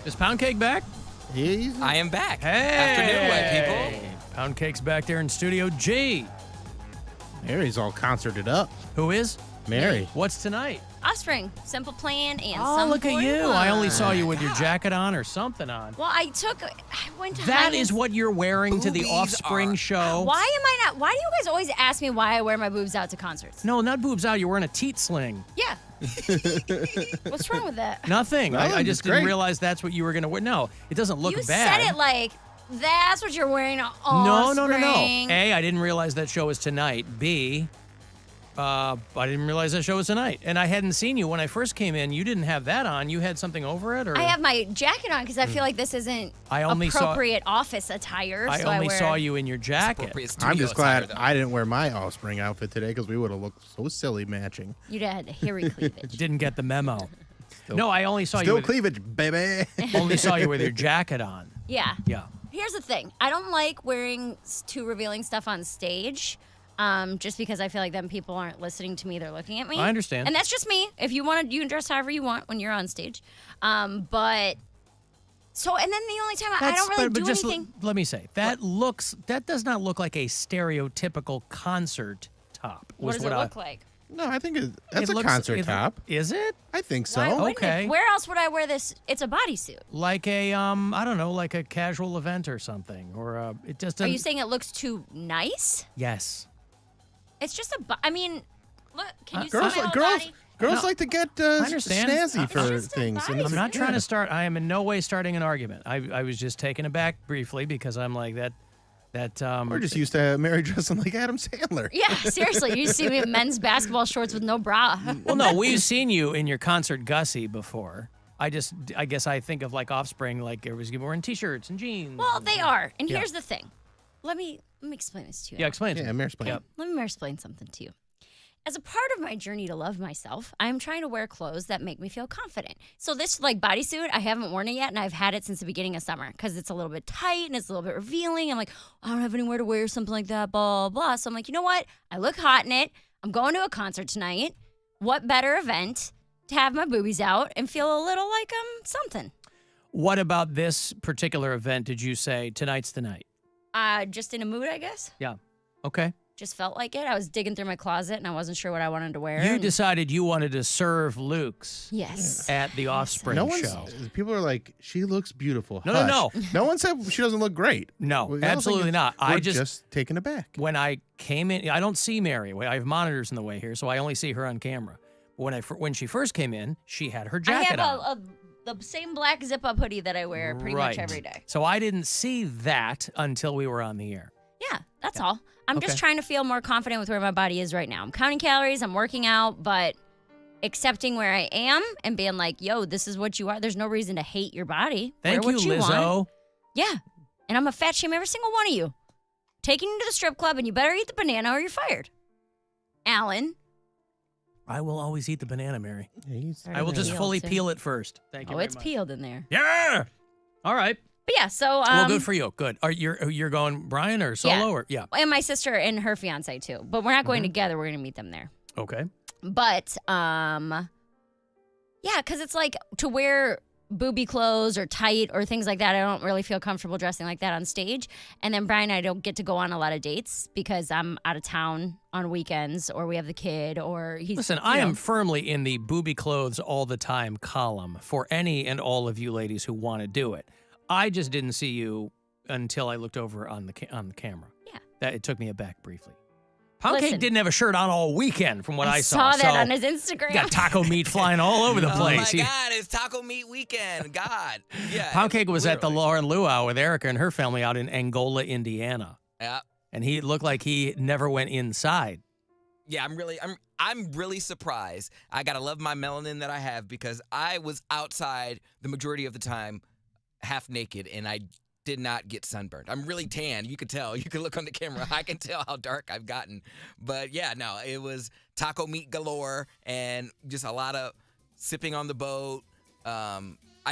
Is Poundcake back? I am back. Hey! Afternoon, white people. Poundcake's back there in Studio G. Mary's all concerted up. Who is? Mary. What's tonight? Offspring, Simple Plan, and Oh, look at you. 41. I only saw you with your jacket on or something on. Well, I went to That Heinz. is what you're wearing to the Boobies Offspring are show. Why am I not? Why do you guys always ask me why I wear my boobs out to concerts? No, not boobs out. You're wearing a teat sling. Yeah. What's wrong with that? Nothing. I Nothing, just it's didn't great. realize that's what you were going to wear. No, it doesn't look You bad. said it like that's what you're wearing to No. Offspring. A, I didn't realize that show was tonight. B, I didn't realize that show was tonight. And I hadn't seen you when I first came in. You didn't have that on. You had something over it? Or I have my jacket on because I feel like this isn't I only saw- appropriate office attire. I so only wear... saw you in your jacket. Appropriate I'm studio just glad attire, though. I didn't wear my Offspring outfit today because we would have looked so silly matching. You'd had hairy cleavage. Didn't get the memo. No, I only saw you Still with, cleavage, baby. only saw you with your jacket on. Yeah. Yeah. Here's the thing. I don't like wearing too revealing stuff on stage. Just because I feel like then people aren't listening to me, they're looking at me. I understand. And that's just me. If you want to, you can dress however you want when you're on stage. But so, and then the only time I don't really do just anything. Let me say that does not look like a stereotypical concert top. What does it look like? No, I think that's a looks- concert top. Is it? I think so. Why wouldn't Okay. it? Where else would I wear this? It's a bodysuit. Like a I don't know, like a casual event or something, or it just Are doesn't. you saying it looks too nice? Yes. It's just I mean, look. Can you Girls, see my like, whole girls, body? girls No, like to get understand. snazzy It's for just a things. body I'm not trying Yeah. to start. I am in no way starting an argument. I was just taken aback briefly because I'm like that. We're just used to Mary dressing like Adam Sandler. Yeah, seriously. You see me in men's basketball shorts with no bra. Well, no, we've seen you in your concert Gussie before. I guess I think of like Offspring, like everybody's wearing t-shirts and jeans. Well, they are. And Yeah. here's the thing. Let me explain this to you. Yeah, explain it to Yeah, me. Mary's playing. Yep. Let me explain something to you. As a part of my journey to love myself, I'm trying to wear clothes that make me feel confident. So this like bodysuit, I haven't worn it yet, and I've had it since the beginning of summer because it's a little bit tight and it's a little bit revealing. I'm like, I don't have anywhere to wear something like that, blah, blah. So I'm like, you know what? I look hot in it. I'm going to a concert tonight. What better event to have my boobies out and feel a little like I'm something? What about this particular event did you say tonight's the night? Just in a mood, I guess. Yeah. Okay. Just felt like it. I was digging through my closet and I wasn't sure what I wanted to wear. You and- decided you wanted to serve Luke's Yes. at the Offspring No show. People are like, she looks beautiful. No, Hush. no. No one said she doesn't look great. No, We all think absolutely it's- not. We're I just taken aback. when I came in, I don't see Mary. I have monitors in the way here, so I only see her on camera. But when she first came in, she had her I jacket have on. the same black zip-up hoodie that I wear pretty much every day. So I didn't see that until we were on the air. Yeah, that's all. I'm Okay. just trying to feel more confident with where my body is right now. I'm counting calories, I'm working out, but accepting where I am and being like, yo, this is what you are. There's no reason to hate your body. Thank Wear you, what you Lizzo. want. Yeah. And I'm a fat shame every single one of you. Taking you to the strip club and you better eat the banana or you're fired. Alan. I will always eat the banana, Mary. He's- I will just Peeled, fully too. peel it first. Thank you. Oh, very it's much. peeled in there. Yeah. All right. But yeah, so Well, good for you. Good. Are you're going Brian or solo Yeah. or yeah? and my sister and her fiance too. But we're not Mm-hmm. going together. We're going to meet them there. Okay. But yeah, because it's like to wear booby clothes or tight or things like that. I don't really feel comfortable dressing like that on stage. And then Brian and I don't get to go on a lot of dates because I'm out of town on weekends or we have the kid or he's. Listen, I am firmly in the booby clothes all the time column for any and all of you ladies who want to do it. I just didn't see you until I looked over on the camera. Yeah. That it took me aback briefly. Poundcake Listen. didn't have a shirt on all weekend from what I saw that so on his Instagram. you got taco meat flying all over the place. Oh my God, it's Taco Meat Weekend. God. Yeah. Poundcake was at the literally. Lauren Luau with Erica and her family out in Angola, Indiana. Yeah. And he looked like he never went inside. Yeah, I'm really surprised. I gotta love my melanin that I have because I was outside the majority of the time, half naked, and I did not get sunburned. I'm really tan. You could tell. You could look on the camera. I can tell how dark I've gotten. But yeah, no, it was taco meat galore and just a lot of sipping on the boat. I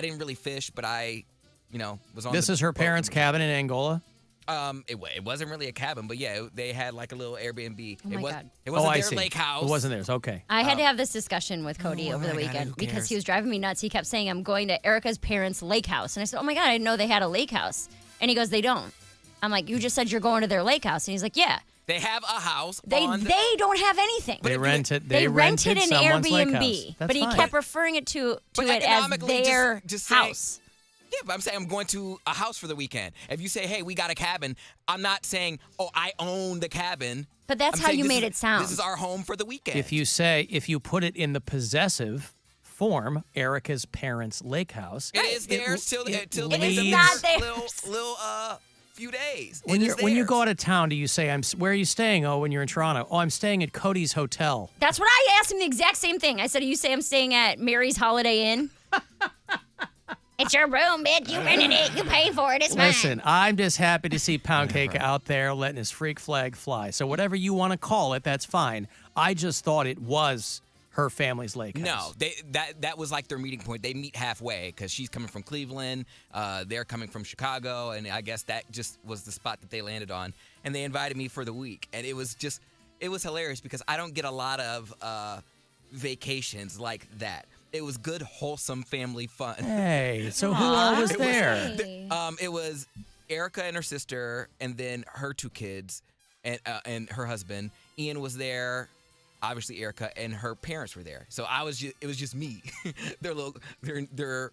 didn't really fish, but I was on. This the is her boat. parents' cabin in Angola. It wasn't really a cabin, but yeah, they had like a little Airbnb. Oh my God. It wasn't I their see. lake house. It wasn't theirs. Okay. I had to have this discussion with Cody Oh over the my God, weekend who because cares? he was driving me nuts. He kept saying, I'm going to Erica's parents' lake house. And I said, oh my God, I didn't know they had a lake house. And he goes, they don't. I'm like, you just said you're going to their lake house. And he's like, yeah. They have a house. They don't have anything. They rented. They rented an someone's lake Airbnb, house. That's but he fine. kept referring it to But it as economically, their just saying- house. Yeah, but I'm saying I'm going to a house for the weekend. If you say, hey, we got a cabin, I'm not saying, oh, I own the cabin. But that's I'm how saying you this made is- it sound. This is our home for the weekend. If you put it in the possessive form, Erica's parents' lake house. It is theirs till the It end is of not this theirs. little few days. When It is you theirs. go out of town, do you say, where are you staying? Oh, when you're in Toronto. Oh, I'm staying at Cody's hotel. That's what I asked him the exact same thing. I said, you say I'm staying at Mary's Holiday Inn? It's your room, bitch. You rented it. You paid for it. It's mine. Listen, I'm just happy to see Poundcake out there letting his freak flag fly. So whatever you want to call it, that's fine. I just thought it was her family's lake house. No, that was like their meeting point. They meet halfway because she's coming from Cleveland, they're coming from Chicago, and I guess that just was the spot that they landed on. And they invited me for the week, and it was hilarious because I don't get a lot of vacations like that. It was good, wholesome family fun. Hey, so who all was there? It was Erica and her sister, and then her two kids, and her husband. Ian was there. Obviously, Erica and her parents were there. So it was just me, their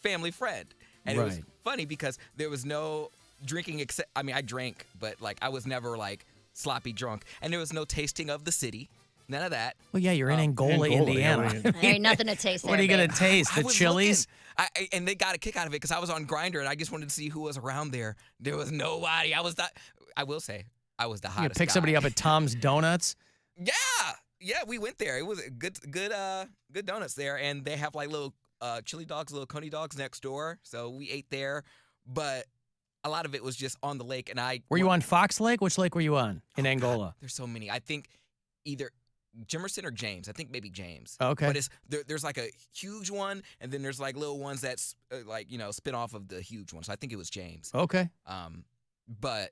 family friend, and it was Right. funny because there was no drinking. I mean, I drank, but like I was never like sloppy drunk, and there was no tasting of the city. None of that. Well, yeah, you're in Angola, Indiana. There ain't nothing to taste What are there, you going babe. to taste? I The was chilies? looking. And they got a kick out of it because I was on Grindr and I just wanted to see who was around there. There was nobody. I will say, I was the You hottest. pick somebody up at Tom's Donuts? Yeah, we went there. It was good donuts there, and they have like little chili dogs, little coney dogs next door. So we ate there, but a lot of it was just on the lake. And Were you on Fox Lake? Which lake were you on in God, Angola? there's so many. I think either Jimerson or James. I think maybe James. Okay. But there's like a huge one, and then there's like little ones that's spin off of the huge one. So I think it was James. Okay. But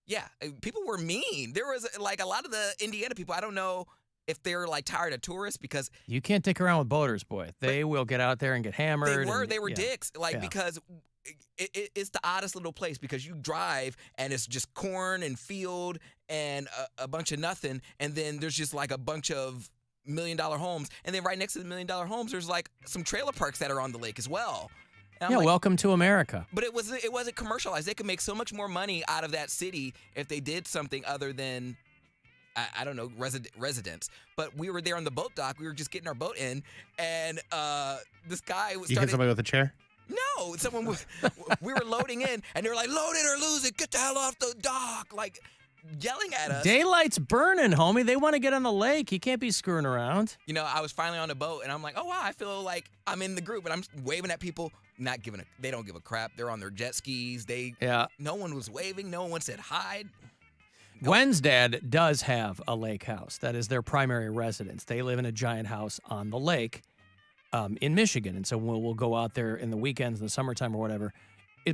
yeah, people were mean. There was like a lot of the Indiana people. I don't know if they're like tired of tourists because You can't dick around with boaters, boy. They will get out there and get hammered. they were yeah. dicks. Like Yeah. because it's the oddest little place because you drive and it's just corn and field and a bunch of nothing, and then there's just like a bunch of $1 million homes, and then right next to the $1 million homes there's like some trailer parks that are on the lake as well. And I'm Yeah, like, welcome to America. but it wasn't commercialized. They could make so much more money out of that city if they did something other than I don't know, residents. But we were there on the boat dock. We were just getting our boat in, and this guy was You hit somebody with a chair? No, we were loading in, and they were like, load it or lose it. Get the hell off the dock. Like, yelling at us. Daylight's burning, homie. They want to get on the lake. You can't be screwing around. You know, I was finally on the boat, and I'm like, oh, wow, I feel like I'm in the group, and I'm waving at people, they don't give a crap. They're on their jet skis. Yeah. No one was waving. No one said hi. Gwen's dad does have a lake house. That is their primary residence. They live in a giant house on the lake in Michigan. And so we'll go out there in the weekends, in the summertime or whatever.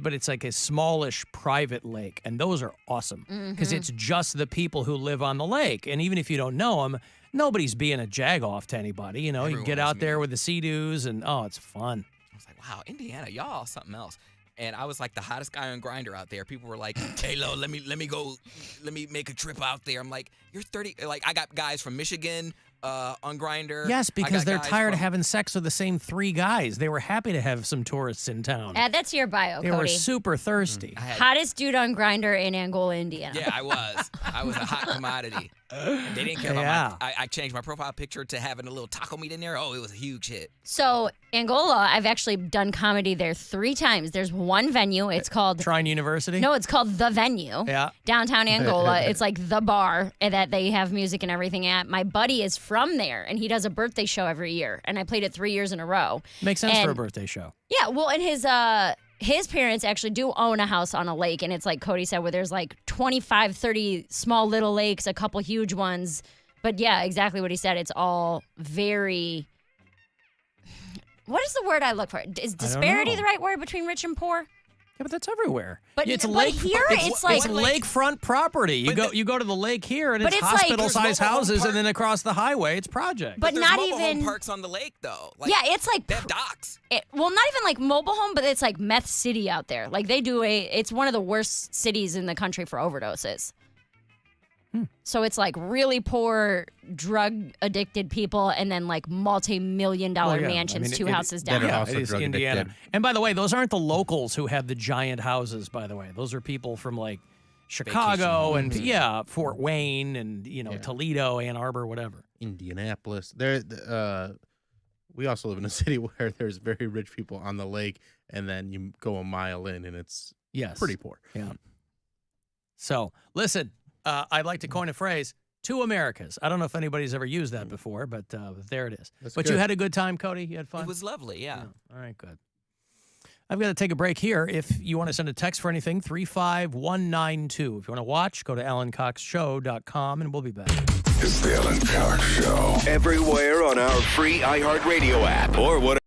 But it's like a smallish private lake. And those are awesome because it's just the people who live on the lake. And even if you don't know them, nobody's being a jag-off to anybody. You know, you Everyone get was out there mean. with the Sea-Doos and, oh, it's fun. I was like, wow, Indiana, y'all something else. And I was like the hottest guy on Grindr out there. People were like, hey, Lo, let me make a trip out there. I'm like, you're 30. Like, I got guys from Michigan on Grindr. Yes, I because got they're guys tired of from- having sex with the same three guys. They were happy to have some tourists in town. Add that to your bio, They were Cody. super thirsty. I had- Hottest dude on Grindr in Angola, Indiana. Yeah, I was. I was a hot commodity. And they didn't care about Yeah. I changed my profile picture to having a little taco meat in there. Oh, it was a huge hit. So Angola, I've actually done comedy there 3 times. There's one venue. It's called Trine University? No, it's called The Venue. Yeah. Downtown Angola. It's like the bar that they have music and everything at. My buddy is from there, and he does a birthday show every year. And I played it 3 years in a row. Makes sense for a And- birthday show. Yeah, well, and his parents actually do own a house on a lake, and it's like Cody said, where there's like 25, 30 small little lakes, a couple huge ones. But yeah, exactly what he said. It's all very. What is the word I look for? Is disparity know. the right word between rich and poor? Yeah, but that's everywhere. But- it's but here it's like- lakefront property. You But you go to the lake here, and But it's it's like- hospital-sized There's mobile home houses, park- and then across the highway, it's project. But There's not mobile even- home parks on the lake, though. Like, Yeah, it's like they have docks. well, not even like mobile home, but it's like meth city out there. Like they do it's one of the worst cities in the country for overdoses. So it's like really poor, drug addicted people, and then like multi-million-dollar mansions, two houses down. They're Yeah, also it is drug Indiana. addicted. And by the way, those aren't the locals who have the giant houses, by the way. Those are people from like Chicago and Fort Wayne and Toledo, Ann Arbor, whatever. Indianapolis. We also live in a city where there's very rich people on the lake, and then you go a mile in, and it's pretty poor. Yeah. So listen, I'd like to coin a phrase: two Americas. I don't know if anybody's ever used that before, but there it is. That's but good. you had a good time, Cody? You had fun? It was lovely, yeah. All right, good. I've got to take a break here. If you want to send a text for anything, 35192. If you want to watch, go to AlanCoxShow.com, and we'll be back. It's the Alan Cox Show. Everywhere on our free iHeartRadio app or whatever.